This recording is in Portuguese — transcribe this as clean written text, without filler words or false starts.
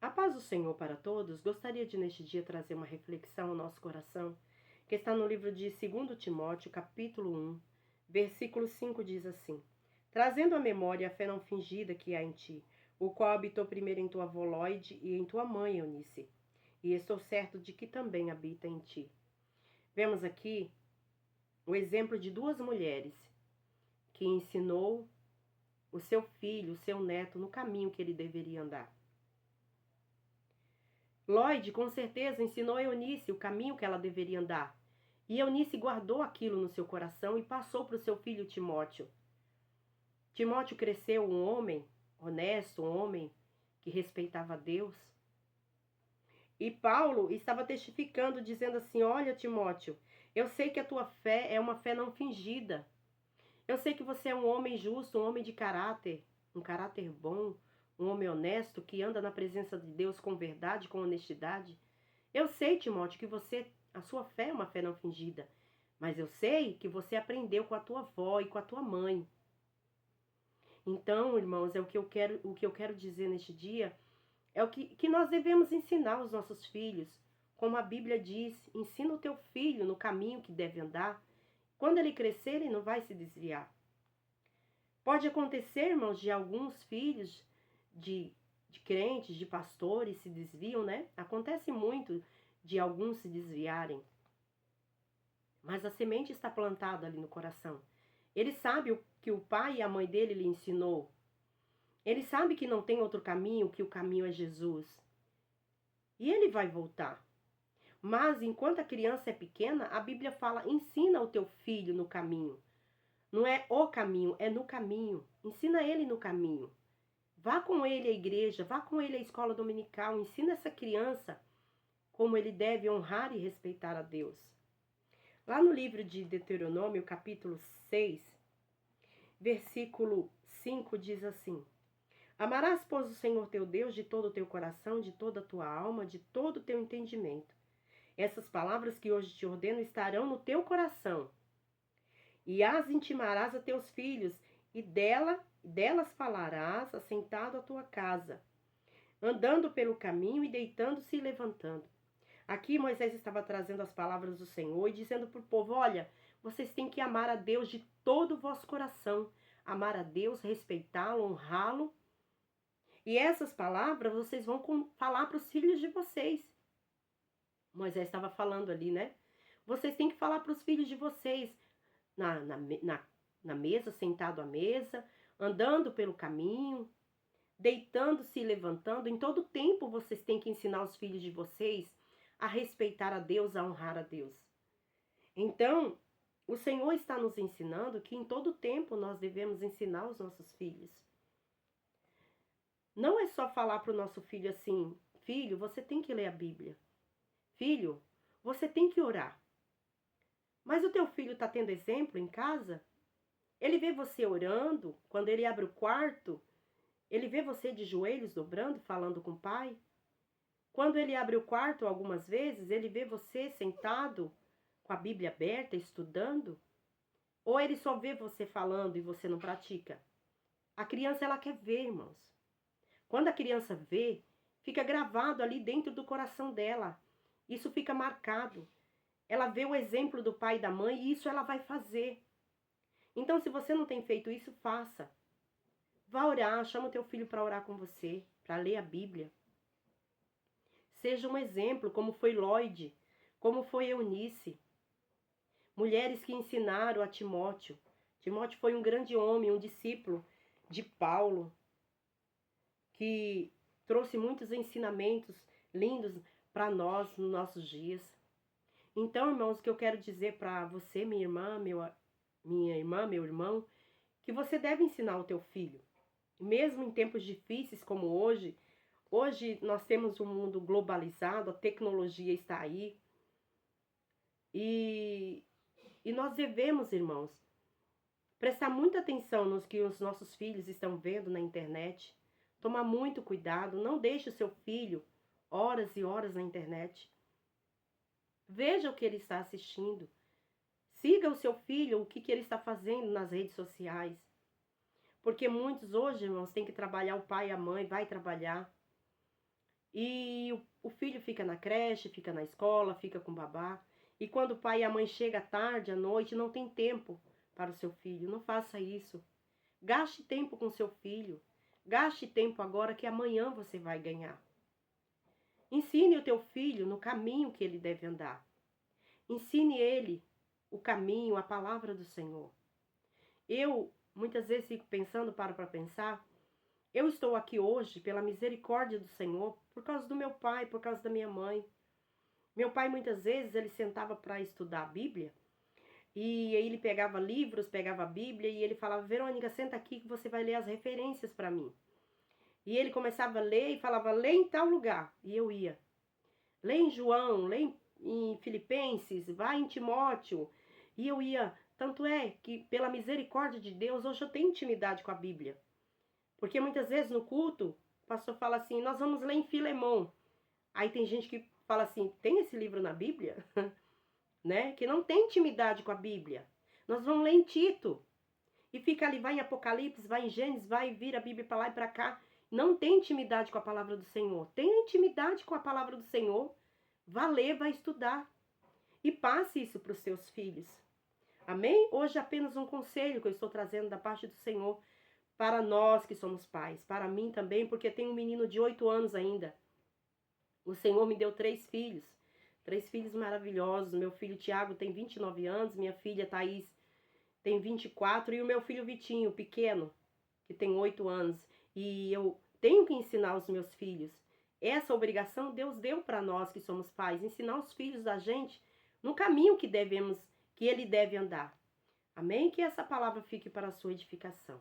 A paz do Senhor para todos, gostaria de neste dia trazer uma reflexão ao nosso coração, que está no livro de 2 Timóteo, capítulo 1, versículo 5 diz assim: Trazendo à memória a fé não fingida que há em ti, o qual habitou primeiro em tua avó Loide e em tua mãe Eunice, e estou certo de que também habita em ti. Vemos aqui o exemplo de duas mulheres que ensinou o seu filho, o seu neto, no caminho que ele deveria andar. Lloyd, com certeza, ensinou a Eunice o caminho que ela deveria andar. E Eunice guardou aquilo no seu coração e passou para o seu filho Timóteo. Timóteo cresceu um homem honesto, um homem que respeitava a Deus. E Paulo estava testificando, dizendo assim: Olha, Timóteo, eu sei que a tua fé é uma fé não fingida. Eu sei que você é um homem justo, um homem de caráter, um caráter bom, um homem honesto que anda na presença de Deus com verdade, com honestidade. Eu sei, Timóteo, que a sua fé é uma fé não fingida, mas eu sei que você aprendeu com a tua avó e com a tua mãe. Então, irmãos, o que eu quero dizer neste dia é que nós devemos ensinar aos nossos filhos. Como a Bíblia diz, ensina o teu filho no caminho que deve andar. Quando ele crescer, ele não vai se desviar. Pode acontecer, irmãos, de alguns filhos de crentes, de pastores se desviam, né? Acontece muito de alguns se desviarem. Mas a semente está plantada ali no coração. Ele sabe o que o pai e a mãe dele lhe ensinou. Ele sabe que não tem outro caminho, que o caminho é Jesus. E ele vai voltar. Mas enquanto a criança é pequena, a Bíblia fala: ensina o teu filho no caminho. Não é o caminho, é no caminho. Ensina ele no caminho. Vá com ele à igreja, vá com ele à escola dominical. Ensina essa criança como ele deve honrar e respeitar a Deus. Lá no livro de Deuteronômio, capítulo 6, versículo 5, diz assim: Amarás, pois, o Senhor teu Deus de todo o teu coração, de toda a tua alma, de todo o teu entendimento. Essas palavras que hoje te ordeno estarão no teu coração, e as intimarás a teus filhos, e delas falarás assentado à tua casa, andando pelo caminho e deitando-se e levantando. Aqui Moisés estava trazendo as palavras do Senhor e dizendo para o povo: olha, vocês têm que amar a Deus de todo o vosso coração. Amar a Deus, respeitá-lo, honrá-lo. E essas palavras vocês vão falar para os filhos de vocês. Moisés estava falando ali, né? Vocês têm que falar para os filhos de vocês na mesa, sentado à mesa, andando pelo caminho, deitando-se e levantando. Em todo tempo vocês têm que ensinar os filhos de vocês a respeitar a Deus, a honrar a Deus. Então, o Senhor está nos ensinando que em todo tempo nós devemos ensinar os nossos filhos. Não é só falar para o nosso filho assim: filho, você tem que ler a Bíblia. Filho, você tem que orar. Mas o teu filho está tendo exemplo em casa? Ele vê você orando, quando ele abre o quarto, ele vê você de joelhos dobrando, falando com o pai? Quando ele abre o quarto algumas vezes, ele vê você sentado com a Bíblia aberta, estudando? Ou ele só vê você falando e você não pratica? A criança, ela quer ver, irmãos. Quando a criança vê, fica gravado ali dentro do coração dela. Isso fica marcado. Ela vê o exemplo do pai e da mãe e isso ela vai fazer. Então, se você não tem feito isso, faça. Vá orar, chama o teu filho para orar com você, para ler a Bíblia. Seja um exemplo, como foi Lloyd, como foi Eunice. Mulheres que ensinaram a Timóteo. Timóteo foi um grande homem, um discípulo de Paulo, que trouxe muitos ensinamentos lindos para nós nos nossos dias. Então, irmãos, o que eu quero dizer para você, minha irmã, meu irmão, que você deve ensinar o teu filho. Mesmo em tempos difíceis como hoje nós temos um mundo globalizado, a tecnologia está aí. E nós devemos, irmãos, prestar muita atenção nos que os nossos filhos estão vendo na internet. Tomar muito cuidado, não deixe o seu filho horas e horas na internet. Veja o que ele está assistindo. Siga o seu filho, o que ele está fazendo nas redes sociais. Porque muitos hoje, irmãos, têm que trabalhar, o pai e a mãe vai trabalhar. E o filho fica na creche, fica na escola, fica com o babá. E quando o pai e a mãe chegam tarde, à noite, não tem tempo para o seu filho. Não faça isso. Gaste tempo com seu filho. Gaste tempo agora que amanhã você vai ganhar. Ensine o teu filho no caminho que ele deve andar. Ensine ele o caminho, a palavra do Senhor. Eu, muitas vezes, fico pensando, paro para pensar, eu estou aqui hoje pela misericórdia do Senhor, por causa do meu pai, por causa da minha mãe. Meu pai, muitas vezes, ele sentava para estudar a Bíblia, e aí ele pegava livros, pegava a Bíblia, e ele falava, Verônica, senta aqui que você vai ler as referências para mim. E ele começava a ler e falava, lê em tal lugar. E eu ia. Lê em João, lê em Filipenses, vai em Timóteo. E eu ia. Tanto é que, pela misericórdia de Deus, hoje eu tenho intimidade com a Bíblia. Porque muitas vezes no culto, o pastor fala assim, nós vamos ler em Filemão. Aí tem gente que fala assim, tem esse livro na Bíblia? Né? Que não tem intimidade com a Bíblia. Nós vamos ler em Tito. E fica ali, vai em Apocalipse, vai em Gênesis, vai e vira a Bíblia para lá e para cá. Não tem intimidade com a palavra do Senhor. Tenha intimidade com a palavra do Senhor. Vá ler, vai estudar. E passe isso para os seus filhos. Amém? Hoje é apenas um conselho que eu estou trazendo da parte do Senhor para nós que somos pais. Para mim também, porque tenho um menino de 8 anos ainda. O Senhor me deu 3 filhos. 3 filhos maravilhosos. Meu filho Tiago tem 29 anos. Minha filha Thaís tem 24. E o meu filho Vitinho, pequeno, que tem 8 anos. E eu tenho que ensinar os meus filhos. Essa obrigação Deus deu para nós que somos pais. Ensinar os filhos da gente no caminho que ele deve andar. Amém? Que essa palavra fique para a sua edificação.